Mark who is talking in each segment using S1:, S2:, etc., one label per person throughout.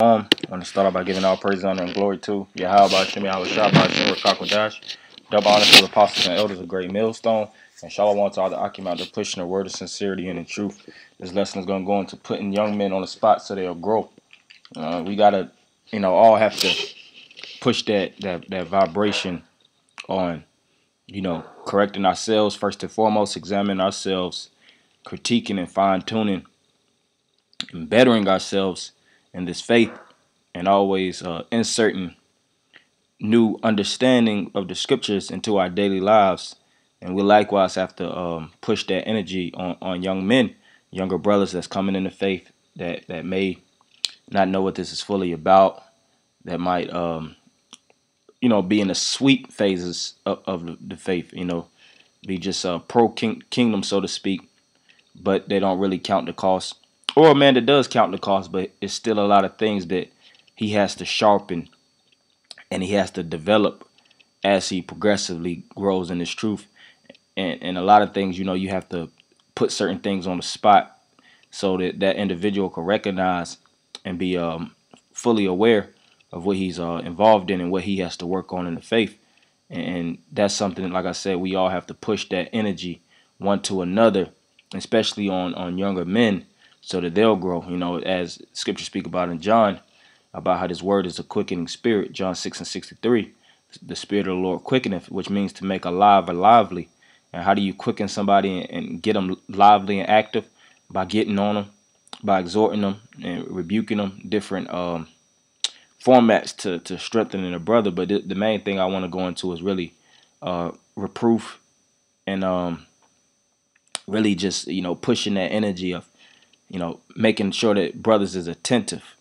S1: I want to start off by giving all praise, honor, and glory to Yahweh, Shemi, Yahweh, Shabbat, Shem, Rakakwadash. Double honor to the apostles and elders of Great Millstone. And shalom to all the Akim they're pushing the word of sincerity and the truth. This lesson is going to go into putting young men on the spot so they'll grow. We got to, all have to push that vibration on, correcting ourselves first and foremost, examining ourselves, critiquing and fine-tuning, and bettering ourselves in this faith, and always inserting new understanding of the scriptures into our daily lives. And we likewise have to push that energy on young men, younger brothers that's coming into faith that may not know what this is fully about, that might be in the sweet phases of the faith, be just pro kingdom, so to speak, but they don't really count the cost. Or a man that does count the cost, but it's still a lot of things that he has to sharpen and he has to develop as he progressively grows in his truth. And a lot of things, you have to put certain things on the spot so that that individual can recognize and be fully aware of what he's involved in and what he has to work on in the faith. And that's something, like I said, we all have to push that energy one to another, especially on younger men, so that they'll grow. As scripture speak about in John, about how this word is a quickening spirit, John 6:63. The spirit of the Lord quickeneth, which means to make alive or lively. And how do you quicken somebody and get them lively and active? By getting on them, by exhorting them and rebuking them, different formats to strengthening a brother. But the main thing I want to go into is really reproof and really just pushing that energy of making sure that brothers is attentive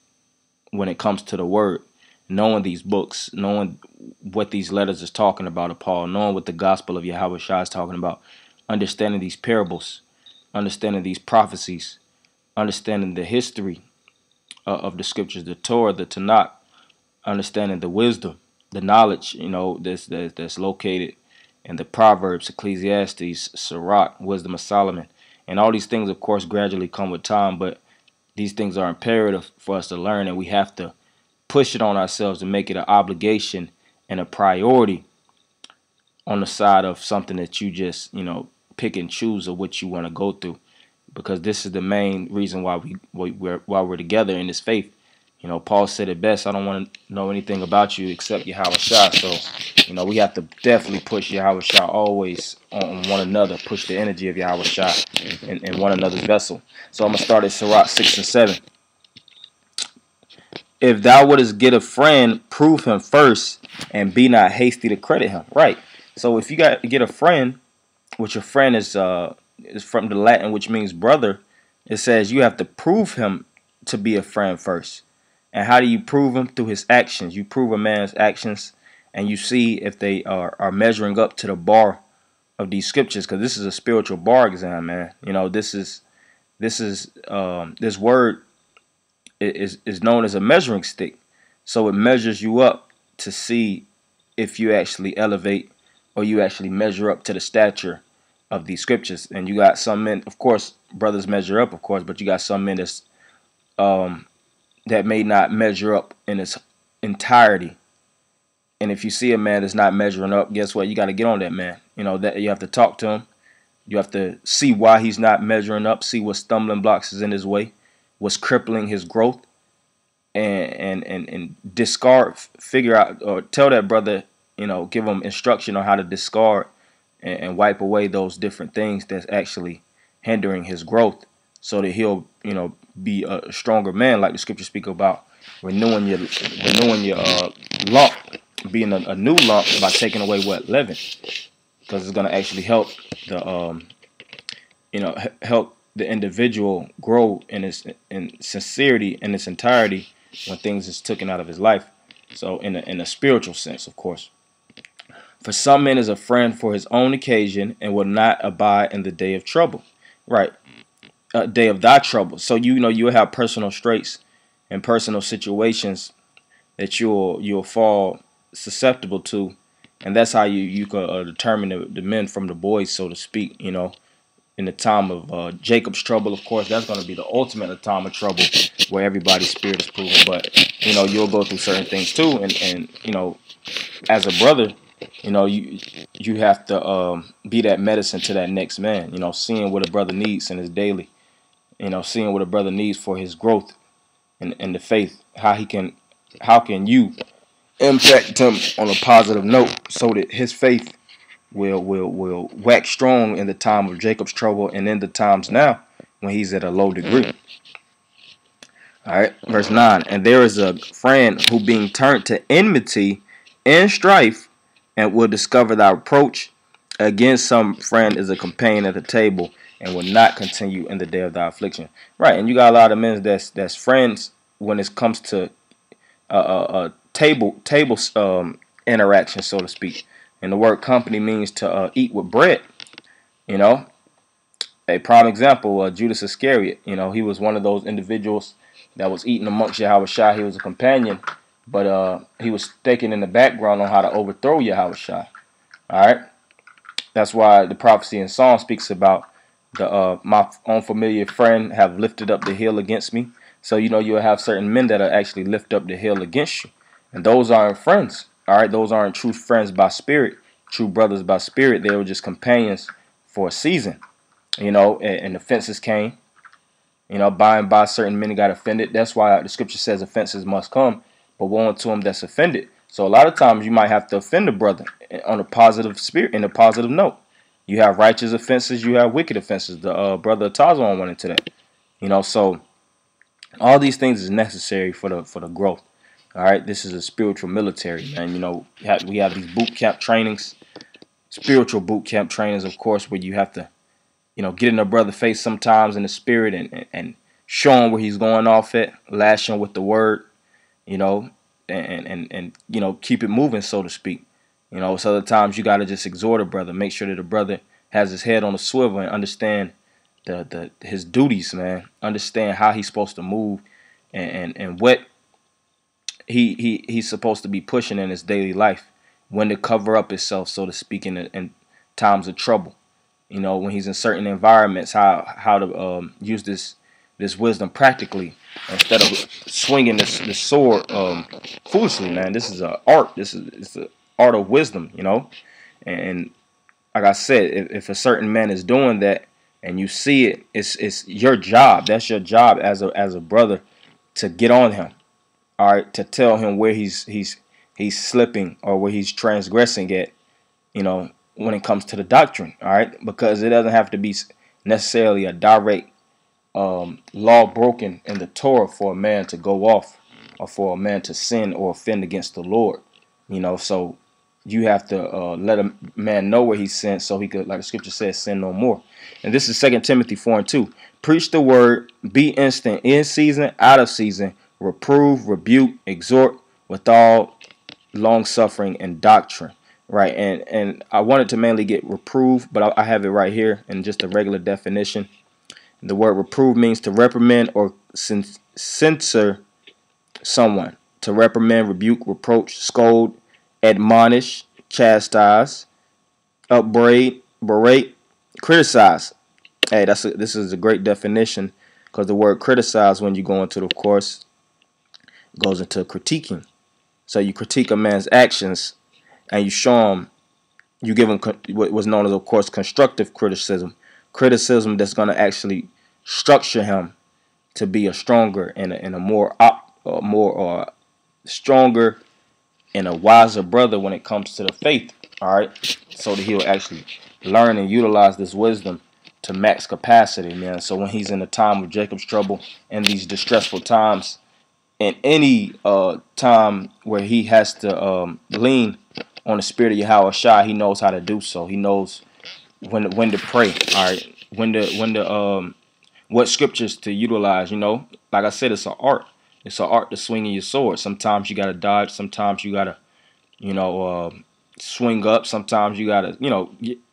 S1: when it comes to the word, knowing these books, knowing what these letters is talking about of Paul, knowing what the gospel of Yahweh Shai is talking about, understanding these parables, understanding these prophecies, understanding the history of the scriptures, the Torah, the Tanakh, understanding the wisdom, the knowledge, that's located in the Proverbs, Ecclesiastes, Sirach, Wisdom of Solomon. And all these things, of course, gradually come with time, but these things are imperative for us to learn, and we have to push it on ourselves and make it an obligation and a priority on the side of something that you just, pick and choose of what you want to go through, because this is the main reason why we're together in this faith. Paul said it best: I don't want to know anything about you except Yahweh Shai. So, we have to definitely push Yahweh Shai always on one another, push the energy of Yahweh Shai in one another's vessel. So I'm going to start at Sirach 6 and 7. If thou wouldest get a friend, prove him first, and be not hasty to credit him. Right. So if you got to get a friend, which a friend is from the Latin, which means brother, it says you have to prove him to be a friend first. And how do you prove him? Through his actions. You prove a man's actions, and you see if they are measuring up to the bar of these scriptures, because this is a spiritual bar exam, man. This word is known as a measuring stick. So it measures you up to see if you actually elevate or you actually measure up to the stature of these scriptures. And you got some men, of course, brothers measure up, of course, but you got some men that's that may not measure up in its entirety. And if you see a man that's not measuring up, guess what? You got to get on that man. That you have to talk to him. You have to see why he's not measuring up, see what stumbling blocks is in his way, what's crippling his growth, and discard, figure out, or tell that brother, give him instruction on how to discard and wipe away those different things that's actually hindering his growth, so that he'll, be a stronger man, like the scriptures speak about renewing your lump, being a new lump by taking away what leaven, because it's going to actually help the help the individual grow in sincerity in its entirety when things is taken out of his life. So in a spiritual sense, of course. For some men is a friend for his own occasion and will not abide in the day of trouble. Right. Day of thy trouble. So you'll have personal straits and personal situations that you'll fall susceptible to, and that's how you can determine the men from the boys, so to speak. in the time of Jacob's trouble. Of course, that's going to be the ultimate time of trouble where everybody's spirit is proven. But you'll go through certain things too, and as a brother, you have to be that medicine to that next man. Seeing what a brother needs in his daily. Seeing what a brother needs for his growth in the faith. How can you impact him on a positive note so that his faith will wax strong in the time of Jacob's trouble and in the times now when he's at a low degree. All right, verse 9. And there is a friend who being turned to enmity and strife and will discover thy reproach. Against some friend is a companion at the table and will not continue in the day of thy affliction. Right, and you got a lot of men that's friends when it comes to table interaction, so to speak. And the word company means to eat with bread. A prime example, Judas Iscariot. He was one of those individuals that was eating amongst Yahushua. He was a companion, but he was thinking in the background on how to overthrow Yahushua. All right, that's why the prophecy in Psalm speaks about the my own familiar friend have lifted up the hill against me. So you'll have certain men that will actually lift up the hill against you, and those aren't friends. All right, those aren't true friends by spirit, true brothers by spirit. They were just companions for a season. And offenses came. By and by, certain men got offended. That's why the scripture says offenses must come, but woe unto him that's offended. So a lot of times you might have to offend a brother on a positive spirit, in a positive note. You have righteous offenses, you have wicked offenses. The brother Tazon went into that. So all these things is necessary for the growth. All right, this is a spiritual military, man. We have these boot camp trainings, spiritual boot camp trainings, of course, where you have to get in a brother's face sometimes in the spirit and show him where he's going off at, lash him with the word, and keep it moving, so to speak. So other times you got to just exhort a brother, make sure that the brother has his head on a swivel and understand his duties, man. Understand how he's supposed to move and what he's supposed to be pushing in his daily life, when to cover up himself, so to speak, in times of trouble. When he's in certain environments, how to use this wisdom practically instead of swinging this sword foolishly, man. This is an art. It's the art of wisdom, And like I said, if a certain man is doing that and you see it, it's your job. That's your job as a brother to get on him. All right, to tell him where he's slipping or where he's transgressing at. When it comes to the doctrine, all right, because it doesn't have to be necessarily a direct law broken in the Torah for a man to go off or for a man to sin or offend against the Lord. So you have to let a man know where he sinned so he could, like the scripture says, sin no more. And this is 2 Timothy 4:2. Preach the word, be instant in season, out of season, reprove, rebuke, exhort with all long suffering and doctrine. Right, and I wanted to mainly get reprove, but I have it right here in just a regular definition. The word reprove means to reprimand or censor someone. To reprimand, rebuke, reproach, scold, admonish, chastise, upbraid, berate, criticize. Hey, this is a great definition, because the word criticize, when you go into the course, goes into critiquing. So you critique a man's actions, and you show him, you give him what was known as, of course, constructive criticism. Criticism that's going to actually structure him to be a stronger and a more stronger and a wiser brother when it comes to the faith. All right, so that he'll actually learn and utilize this wisdom to max capacity, man. So when he's in the time of Jacob's trouble and these distressful times, in any time where he has to lean on the spirit of Yahushua, he knows how to do so. He knows when to pray. All right, what scriptures to utilize. Like I said, it's an art. It's an art to swinging your sword. Sometimes you gotta dodge. Sometimes you gotta, swing up. Sometimes you gotta,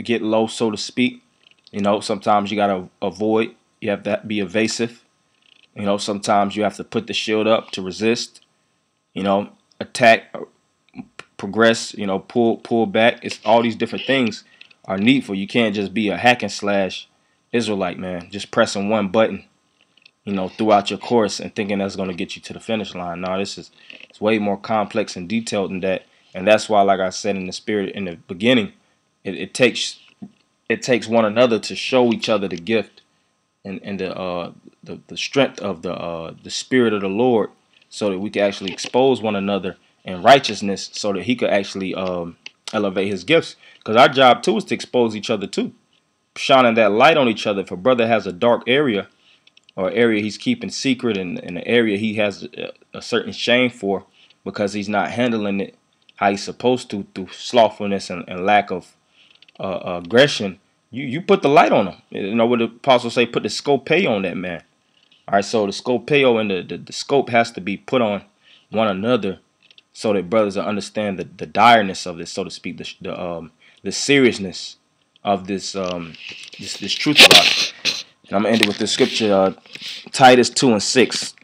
S1: get low, so to speak. Sometimes you gotta avoid. You have to be evasive. Sometimes you have to put the shield up to resist. Attack, progress. Pull back. It's all these different things are needful. You can't just be a hack and slash Israelite, man, just pressing one button, throughout your course and thinking that's going to get you to the finish line. No, it's way more complex and detailed than that. And that's why, like I said in the spirit in the beginning, it takes one another to show each other the gift and the strength of the spirit of the Lord, so that we can actually expose one another in righteousness, so that He could actually elevate His gifts. Because our job too is to expose each other too, shining that light on each other. If a brother has a dark area, or area he's keeping secret, and an area he has a certain shame for because he's not handling it how he's supposed to, through slothfulness and lack of aggression, you put the light on him. You know what the apostles say? Put the scopeo on that man. All right, so the scopeo and the scope has to be put on one another, so that brothers will understand the direness of this, so to speak, the seriousness of this this truth about it. And I'm gonna end it with this scripture, Titus 2:6.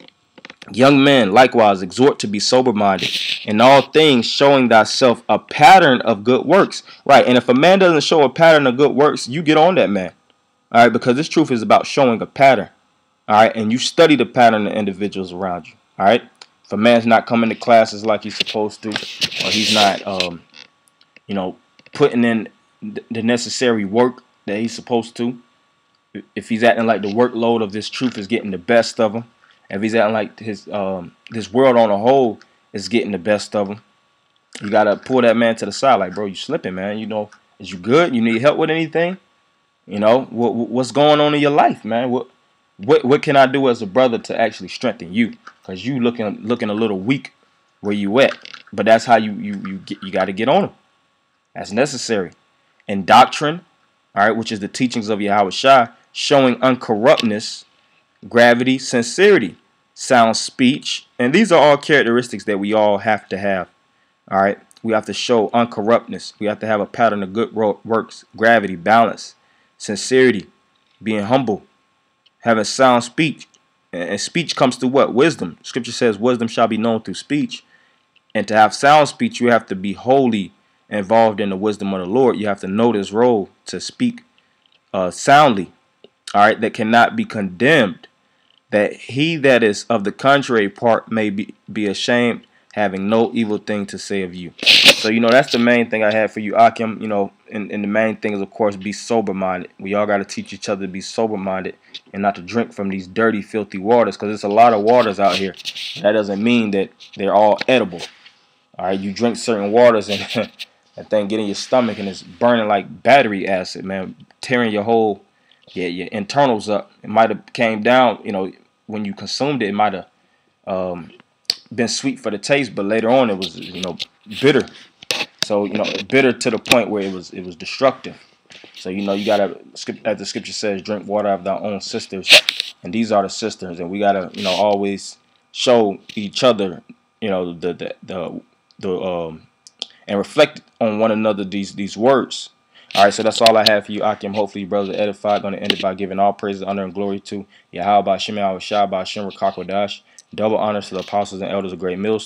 S1: Young men, likewise, exhort to be sober-minded, in all things showing thyself a pattern of good works. Right, and if a man doesn't show a pattern of good works, you get on that man. All right, because this truth is about showing a pattern. All right, and you study the pattern of individuals around you. All right, if a man's not coming to classes like he's supposed to, or he's not, putting in the necessary work that he's supposed to, if he's acting like the workload of this truth is getting the best of him, if he's acting like this world on a whole is getting the best of him, you gotta pull that man to the side, like, bro, you slipping, man. Is you good? You need help with anything? What's going on in your life, man? What can I do as a brother to actually strengthen you? Because you looking a little weak where you at. But that's how you got to get on them. That's necessary. And doctrine, all right, which is the teachings of Yahweh Shai, showing uncorruptness, gravity, sincerity, sound speech, and these are all characteristics that we all have to have. All right, we have to show uncorruptness. We have to have a pattern of good works, gravity, balance, sincerity, being humble, having sound speech. And speech comes through what? Wisdom. Scripture says wisdom shall be known through speech. And to have sound speech, you have to be wholly involved in the wisdom of the Lord. You have to know this role to speak soundly, all right, that cannot be condemned, that he that is of the contrary part may be ashamed, having no evil thing to say of you. So, that's the main thing I have for you, Akim. And the main thing is, of course, be sober-minded. We all got to teach each other to be sober-minded and not to drink from these dirty, filthy waters, because there's a lot of waters out here. That doesn't mean that they're all edible. All right, you drink certain waters and that thing get in your stomach and it's burning like battery acid, man, tearing your whole your internals up. It might have came down, when you consumed it, it might have been sweet for the taste, but later on it was, bitter. So, bitter to the point where it was destructive. So, you gotta, as the scripture says, drink water of thy own sisters, and these are the sisters, and we gotta, always show each other, and reflect on one another these words. All right, so that's all I have for you, Akim. Hopefully, you brothers are edified. Going to end it by giving all praises, honor, and glory to Yahweh, Shem, Yahweh, Shai, Shem, Rakakwadash. Double honors to the apostles and elders of Great Millstone.